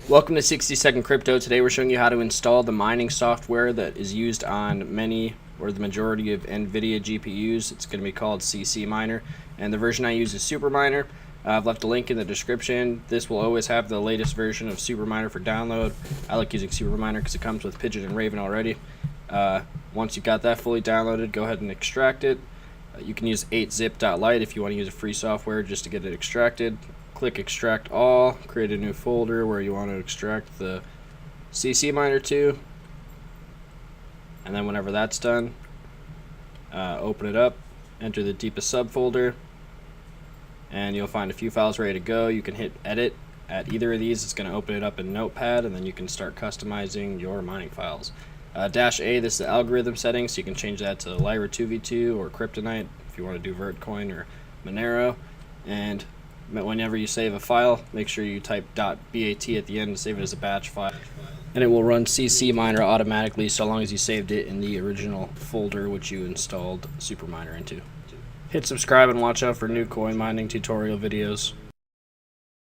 Welcome to 60-Second Crypto. Today we're showing you how to install the mining software that is used on many or the majority of Nvidia GPUs. It's going to be called Ccminer, and the version I use is Suprminer. I've left a link in the description. This will always have the latest version of Suprminer for download. I like using Suprminer because it comes with Pigeon and Raven already. Once you've got that fully downloaded, go ahead and extract it. You can use 8zip.lite if you want to use a free software just to get it extracted. Click extract all, create a new folder where you want to extract the Ccminer to, and then whenever that's done, open it up, enter the deepest subfolder, and you'll find a few files ready to go. You can hit edit at either of these. It's going to open it up in Notepad, and then you can start customizing your mining files. -A, this is the algorithm settings, so you can change that to Lyra 2v2 or Kryptonite if you want to do Vertcoin or Monero. And whenever you save a file, make sure you type .bat at the end to save it as a batch file, and it will run Ccminer automatically so long as you saved it in the original folder which you installed Suprminer into. Hit subscribe and watch out for new coin mining tutorial videos.